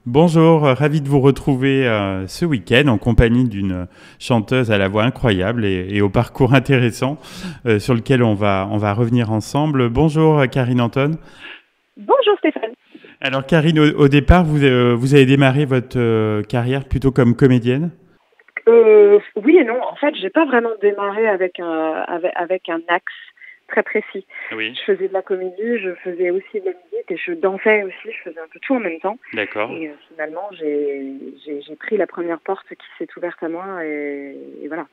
Bonjour, ravi de vous retrouver ce week-end en compagnie d'une chanteuse à la voix incroyable et au parcours intéressant sur lequel on va revenir ensemble. Bonjour Karine Anton. Bonjour Stéphane. Alors Karine, au départ, vous avez démarré votre carrière plutôt comme comédienne? Oui et non. En fait, j'ai pas vraiment démarré avec un axe très précis. Oui, Je faisais de la comédie, je faisais aussi de la musique et je dansais aussi. Je faisais un peu tout en même temps. d'accord. Et finalement, j'ai pris la première porte qui s'est ouverte à moi et voilà.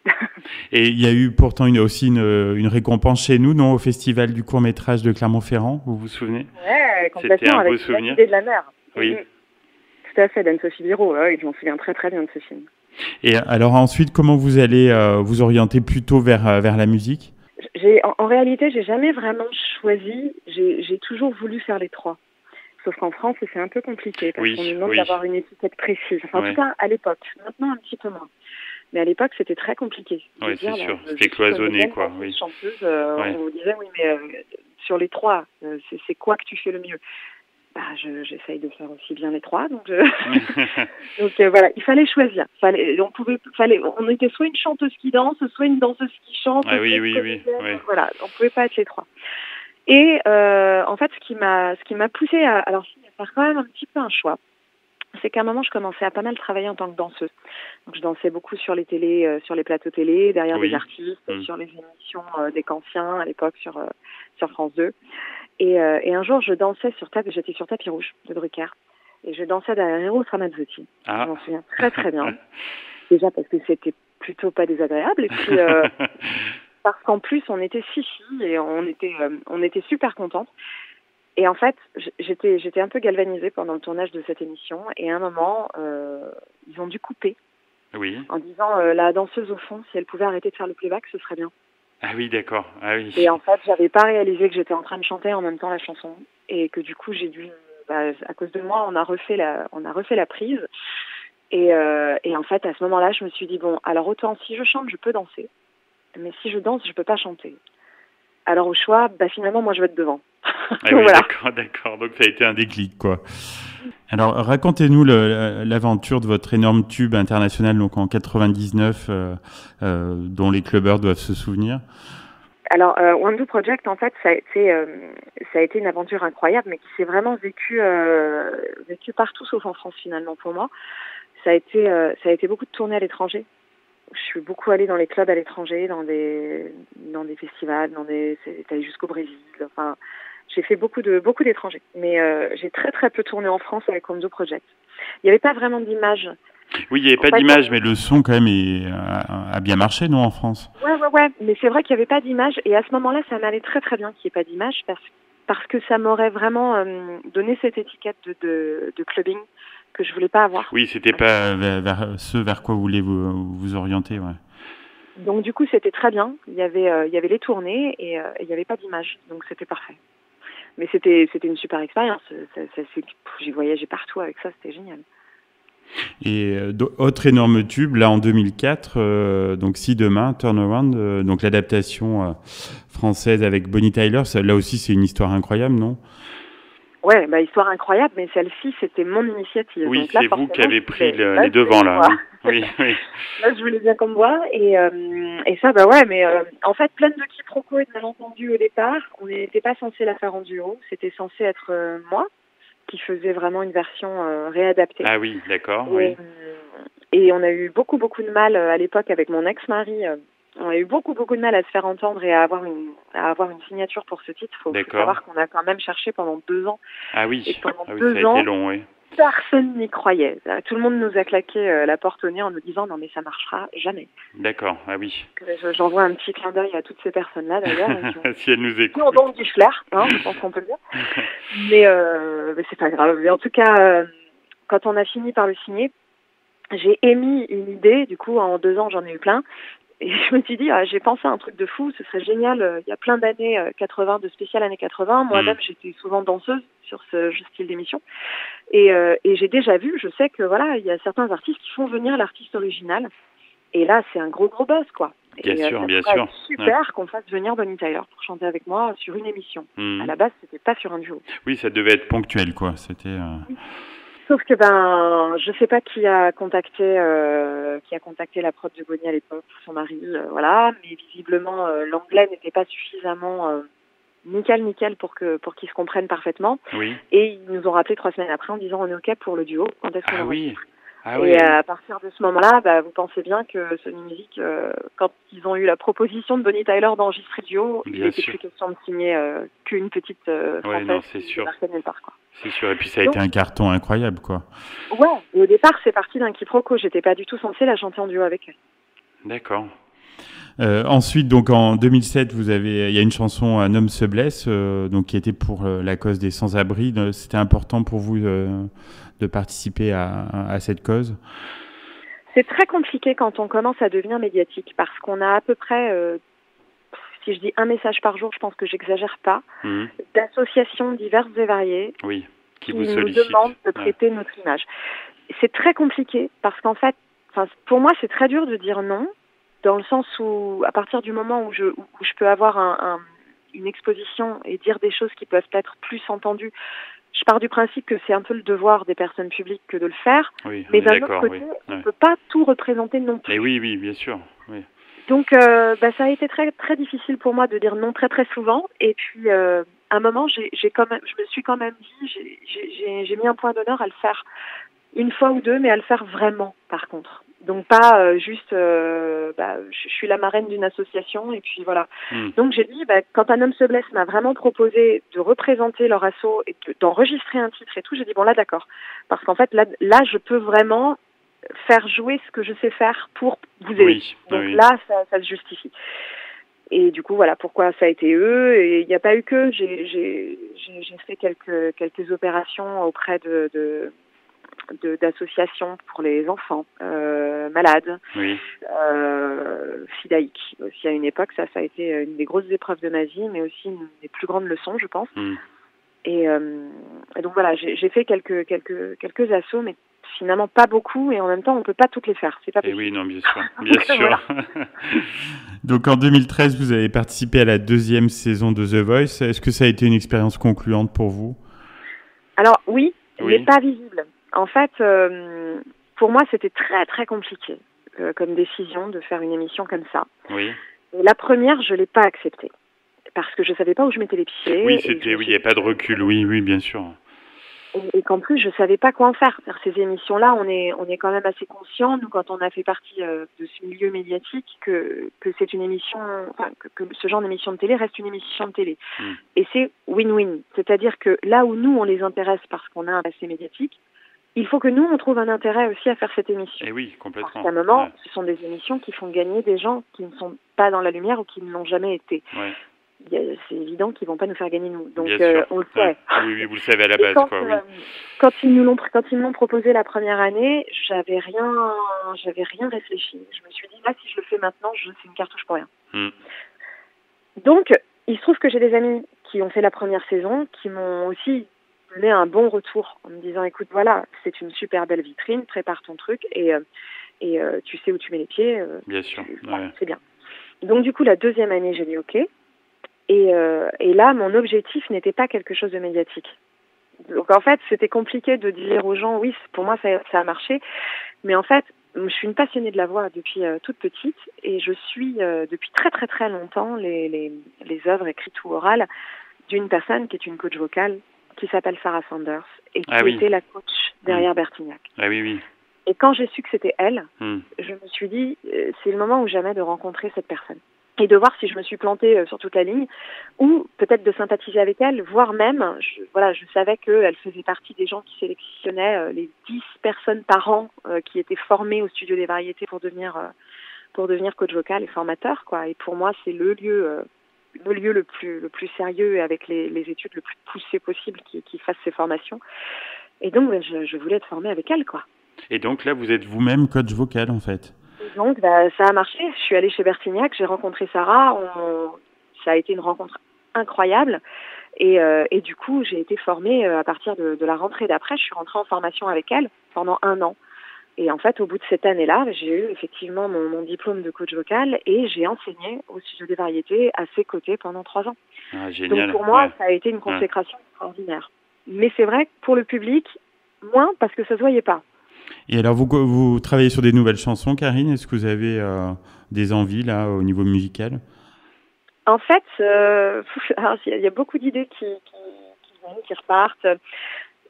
Et il y a eu pourtant aussi une récompense chez nous, non, au Festival du court-métrage de Clermont-Ferrand, vous vous souvenez? Ouais, C'était complètement un beau avec la souvenir. idée de la mer. Oui. Tout à fait, d'Anne-Sophie Biro. Oui, je m'en souviens très très bien de ce film. Et alors ensuite, comment vous allez vous orienter plutôt vers la musique? En réalité, j'ai jamais vraiment choisi. J'ai toujours voulu faire les trois. Sauf qu'en France, c'est un peu compliqué parce qu'on Oui, nous demande oui, d'avoir une étiquette précise. Enfin, en tout ouais, cas, à l'époque. Maintenant, un petit peu moins. Mais à l'époque, c'était très compliqué de ouais, c'est dire, bah, sûr. je C'était suis cloisonné, comédienne, quoi. danseuse, Oui, chanteuse. ouais. On vous disait, oui, mais sur les trois, c'est quoi que tu fais le mieux? Bah, j'essaye de faire aussi bien les trois. Donc, donc voilà, il fallait choisir. On était soit une chanteuse qui danse, soit une danseuse qui chante, Ah soit oui, une oui, oui, comédienne. ouais. Voilà, on pouvait pas être les trois. Et en fait, ce qui m'a poussée à, alors, faire quand même un petit peu un choix, c'est qu'à un moment, je commençais à pas mal travailler en tant que danseuse. Donc, je dansais beaucoup sur les télés, sur les plateaux télé, derrière des Oui. artistes, Hmm. sur les émissions des Canciens à l'époque sur France 2. Et un jour, j'étais sur Tapis Rouge de Drucker. Et je dansais derrière Eros Ramazzotti. Je Ah. m'en souviens très très bien. Déjà parce que c'était plutôt pas désagréable. Et puis parce qu'en plus, on était six filles et on était super contentes. Et en fait, j'étais un peu galvanisée pendant le tournage de cette émission. Et à un moment, ils ont dû couper Oui. en disant la danseuse au fond, si elle pouvait arrêter de faire le playback, ce serait bien. Ah oui, d'accord. Ah oui. Et en fait, j'avais pas réalisé que j'étais en train de chanter en même temps la chanson et que du coup, j'ai dû, à cause de moi, on a refait la prise. Et en fait, à ce moment-là, je me suis dit bon, alors autant si je chante, je peux danser, mais si je danse, je peux pas chanter. Alors au choix, finalement, moi, je vais être devant. Ah Donc oui, voilà. d'accord, d'accord. Donc ça a été un déclic, quoi. Alors racontez-nous l'aventure de votre énorme tube international, donc en 99, dont les clubbers doivent se souvenir. Alors, One Do Project, en fait, ça a été une aventure incroyable, mais qui s'est vraiment vécue partout sauf en France finalement pour moi. Ça a été beaucoup de tournées à l'étranger. Je suis beaucoup allée dans les clubs à l'étranger, dans des festivals, c'est allé jusqu'au Brésil. Enfin, j'ai fait beaucoup d'étrangers, mais j'ai très très peu tourné en France avec One Do Project. Il n'y avait pas vraiment d'image. Oui, il n'y avait En pas fait, d'image, mais le son quand même a bien marché, non, en France? ouais, mais c'est vrai qu'il n'y avait pas d'image, et à ce moment-là, ça m'allait très très bien qu'il n'y ait pas d'image, parce que ça m'aurait vraiment donné cette étiquette de clubbing que je voulais pas avoir. Oui, c'était pas vers quoi vous voulez vous orienter, ouais. Donc du coup, c'était très bien. Il y avait les tournées et il n'y avait pas d'image, donc c'était parfait. Mais c'était une super expérience. J'ai voyagé partout avec ça, c'était génial. Et autre énorme tube, là en 2004, donc Si Demain, Turnaround, donc l'adaptation française avec Bonnie Tyler, là aussi c'est une histoire incroyable, non? Ouais, histoire incroyable, mais celle-ci, c'était mon initiative. Oui, Donc là, c'est vous qui forcément, avez pris là, les je voulais devants, les là, voir. oui. Oui, oui. Là, je voulais bien qu'on me voie. Et ça, ouais, mais en fait, plein de quiproquos et de malentendus au départ. On n'était pas censé la faire en duo. C'était censé être moi qui faisais vraiment une version réadaptée. Ah oui, d'accord, Et, oui. et on a eu beaucoup, beaucoup de mal à l'époque avec mon ex-mari. On a eu beaucoup, beaucoup de mal à se faire entendre et à avoir une signature pour ce titre. Faut D'accord. savoir qu'on a quand même cherché pendant 2 ans. Ah Et oui, pendant ah oui, ça a deux été ans, long, oui. personne n'y croyait. Tout le monde nous a claqué la porte au nez en nous disant non mais ça marchera jamais. D'accord, ah oui. J'envoie un petit clin d'œil à toutes ces personnes-là d'ailleurs Si elle nous qui ont écoute. donc du flair, je pense qu'on peut le dire. Mais c'est pas grave. Mais en tout cas, quand on a fini par le signer, j'ai émis une idée. Du coup, en 2 ans, j'en ai eu plein. Et je me suis dit, j'ai pensé à un truc de fou, ce serait génial. Il y a plein d'années 80, de spécial années 80. Hmm. Moi-même, j'étais souvent danseuse sur ce style d'émission. Et j'ai déjà vu, je sais que voilà, il y a certains artistes qui font venir l'artiste original. Et là, c'est un gros buzz, quoi. Bien Et sûr, ça bien pourrait être sûr. Ouais. super qu'on fasse venir Bonnie Tyler pour chanter avec moi sur une émission. À Hmm. la base, c'était pas sur un duo. Oui, ça devait être ponctuel, quoi. C'était. Sauf que je sais pas qui a contacté la prod de Bonnie à l'époque, son mari, voilà, mais visiblement l'anglais n'était pas suffisamment nickel pour qu'ils se comprennent parfaitement. Oui. Et ils nous ont rappelé 3 semaines après en disant on est OK pour le duo, quand est-ce qu'on oui. Et à partir de ce moment-là, vous pensez bien que Sony Music, quand ils ont eu la proposition de Bonnie Tyler d'enregistrer duo, il n'était plus question de signer qu'une petite française qui débarquait nulle part, quoi. C'est sûr, et puis ça a été un carton incroyable, quoi. Ouais, et au départ, c'est parti d'un quiproquo. J'étais pas du tout censée la chanter en duo avec elle. D'accord. Ensuite, donc en 2007, il y a une chanson Un homme se blesse, donc qui était pour la cause des sans-abri. C'était important pour vous de participer à cette cause? C'est très compliqué quand on commence à devenir médiatique parce qu'on a à peu près, si je dis un message par jour, je pense que j'exagère pas, d'associations diverses et variées qui nous demandent de prêter notre image. C'est très compliqué parce qu'en fait, pour moi, c'est très dur de dire non, dans le sens où, à partir du moment où je peux avoir une exposition et dire des choses qui peuvent être plus entendues, je pars du principe que c'est un peu le devoir des personnes publiques que de le faire, mais d'un autre côté, on ne peut pas tout représenter non plus. Et oui, bien sûr. Oui. Donc, ça a été très, très difficile pour moi de dire non très, très souvent. Et puis, à un moment, je me suis quand même dit, j'ai mis un point d'honneur à le faire une fois ou deux, mais à le faire vraiment, par contre. Donc pas juste, je suis la marraine d'une association et puis voilà. Donc j'ai dit, quand Un homme se blesse m'a vraiment proposé de représenter leur asso et d'enregistrer un titre et tout, j'ai dit bon là d'accord, parce qu'en fait là je peux vraiment faire jouer ce que je sais faire pour vous aider. Donc là ça se justifie. Et du coup voilà pourquoi ça a été eux, et il n'y a pas eu que j'ai fait quelques opérations auprès d'associations pour les enfants malades, Fidaïque aussi à une époque. Ça a été une des grosses épreuves de ma vie, mais aussi une des plus grandes leçons, je pense. Et donc voilà, j'ai fait quelques assos, mais finalement pas beaucoup, et en même temps on peut pas toutes les faire, c'est pas possible. Et oui, non, bien sûr. Donc en 2013, vous avez participé à la 2e saison de The Voice. Est-ce que ça a été une expérience concluante pour vous? Alors oui, mais pas visible. En fait, pour moi, c'était très, très compliqué comme décision de faire une émission comme ça. Oui. Et la première, je ne l'ai pas acceptée parce que je ne savais pas où je mettais les pieds. Oui, il n'y a pas de recul, oui, bien sûr. Et qu'en plus, je ne savais pas quoi en faire. Ces émissions-là, on est quand même assez conscient, nous, quand on a fait partie de ce milieu médiatique, que c'est une émission, que ce genre d'émission de télé reste une émission de télé. Et c'est win-win. C'est-à-dire que là où nous, on les intéresse parce qu'on a un passé médiatique, il faut que nous, on trouve un intérêt aussi à faire cette émission. Et oui, complètement. Parce qu'à un moment, ce sont des émissions qui font gagner des gens qui ne sont pas dans la lumière ou qui ne l'ont jamais été. C'est évident qu'ils ne vont pas nous faire gagner nous. Donc, on le sait. Oui, vous le savez à la base, quand ils me l'ont proposé la première année, j'avais rien réfléchi. Je me suis dit, là, si je le fais maintenant, c'est une cartouche pour rien. Donc, il se trouve que j'ai des amis qui ont fait la première saison, qui m'ont aussi donné un bon retour en me disant, écoute, voilà, c'est une super belle vitrine, prépare ton truc et tu sais où tu mets les pieds. Bien sûr. C'est bien. Donc, du coup, la 2e année, j'ai dit OK. Et là, mon objectif n'était pas quelque chose de médiatique. Donc, en fait, c'était compliqué de dire aux gens, oui, pour moi, ça a marché. Mais en fait, je suis une passionnée de la voix depuis toute petite et je suis depuis très, très, très longtemps les œuvres écrites ou orales d'une personne qui est une coach vocale qui s'appelle Sarah Sanders et qui était la coach derrière Bertignac. Oui. Et quand j'ai su que c'était elle, je me suis dit, c'est le moment ou jamais de rencontrer cette personne et de voir si je me suis plantée sur toute la ligne ou peut-être de sympathiser avec elle, voire même, je savais qu'elle faisait partie des gens qui sélectionnaient les 10 personnes par an qui étaient formées au Studio des Variétés pour devenir coach vocal et formateur, quoi. Et pour moi, c'est le lieu le plus sérieux et avec les études le plus poussées possible qui fassent ces formations. Et donc, je voulais être formée avec elle, quoi. Et donc là, vous êtes vous-même coach vocal, en fait. Et donc, ça a marché. Je suis allée chez Bertignac, j'ai rencontré Sarah. Ça a été une rencontre incroyable. Et du coup, j'ai été formée à partir de la rentrée d'après. Je suis rentrée en formation avec elle pendant 1 an. Et en fait, au bout de cette année-là, j'ai eu effectivement mon diplôme de coach vocal et j'ai enseigné au Studio des Variétés à ses côtés pendant 3 ans. Ah, génial. Donc pour moi, ça a été une consécration extraordinaire. Mais c'est vrai que pour le public, moins parce que ça se voyait pas. Et alors, vous travaillez sur des nouvelles chansons, Karine? Est-ce que vous avez des envies, là, au niveau musical? En fait, il y a beaucoup d'idées qui repartent.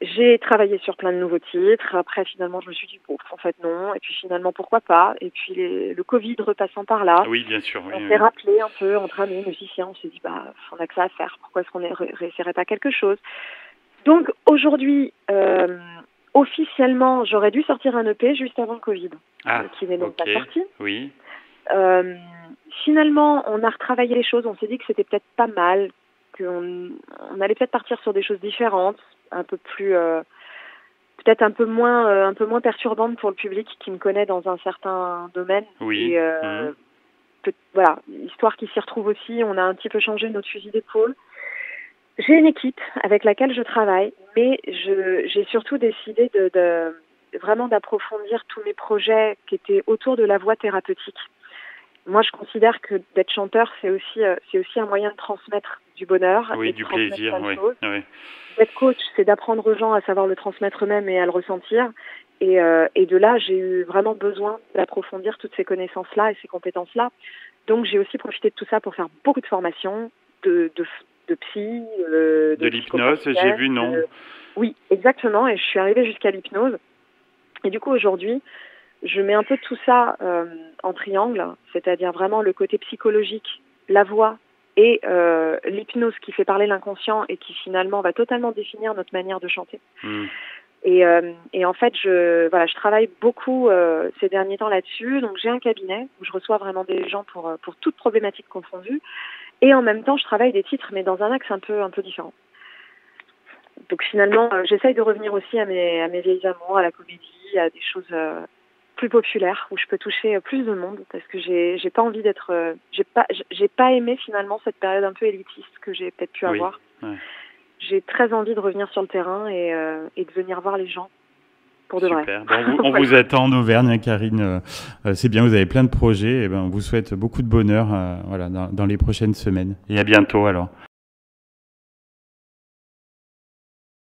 J'ai travaillé sur plein de nouveaux titres. Après, finalement, je me suis dit, bon, en fait, non. Et puis, finalement, pourquoi pas? Et puis, le Covid repassant par là, Oui, bien sûr. Oui, on s'est rappelé un peu entre amis, musiciens. On s'est dit, bah, on a que ça à faire. Pourquoi est-ce qu'on ne réessayerait pas quelque chose? Donc, aujourd'hui, officiellement, j'aurais dû sortir un EP juste avant le Covid, qui n'est donc pas sorti. Oui. Finalement, on a retravaillé les choses. On s'est dit que c'était peut-être pas mal, qu'on allait peut-être partir sur des choses différentes, un peu plus, peut-être un peu moins perturbantes pour le public qui me connaît dans un certain domaine. Oui. Et voilà, histoire qu'il s'y retrouve aussi. On a un petit peu changé notre fusil d'épaule. J'ai une équipe avec laquelle je travaille, mais j'ai surtout décidé de vraiment d'approfondir tous mes projets qui étaient autour de la voix thérapeutique. Moi, je considère que d'être chanteur, c'est aussi un moyen de transmettre du bonheur, oui, et de du transmettre plaisir. plein de Oui. choses. Oui. D'être coach, c'est d'apprendre aux gens à savoir le transmettre eux-mêmes et à le ressentir. Et de là, j'ai eu vraiment besoin d'approfondir toutes ces connaissances-là et ces compétences-là. Donc, j'ai aussi profité de tout ça pour faire beaucoup de formations, de psy, de l'hypnose, j'ai vu, non? Oui, exactement. Et je suis arrivée jusqu'à l'hypnose. Et du coup, aujourd'hui, je mets un peu tout ça en triangle, c'est-à-dire vraiment le côté psychologique, la voix et l'hypnose qui fait parler l'inconscient et qui finalement va totalement définir notre manière de chanter. Et en fait, je travaille beaucoup ces derniers temps là-dessus. Donc j'ai un cabinet où je reçois vraiment des gens pour toutes problématiques confondues. Et en même temps, je travaille des titres, mais dans un axe un peu différent. Donc finalement, j'essaye de revenir aussi à mes vieilles amours, à la comédie, à des choses plus populaires où je peux toucher plus de monde, parce que j'ai pas envie d'être, j'ai pas aimé finalement cette période un peu élitiste que j'ai peut-être pu avoir. Ouais. J'ai très envie de revenir sur le terrain et de venir voir les gens pour de vrai. Super. Bon, on vous attend en Auvergne, hein, Karine. C'est bien, vous avez plein de projets. Et ben, on vous souhaite beaucoup de bonheur dans les prochaines semaines. Et à bientôt alors.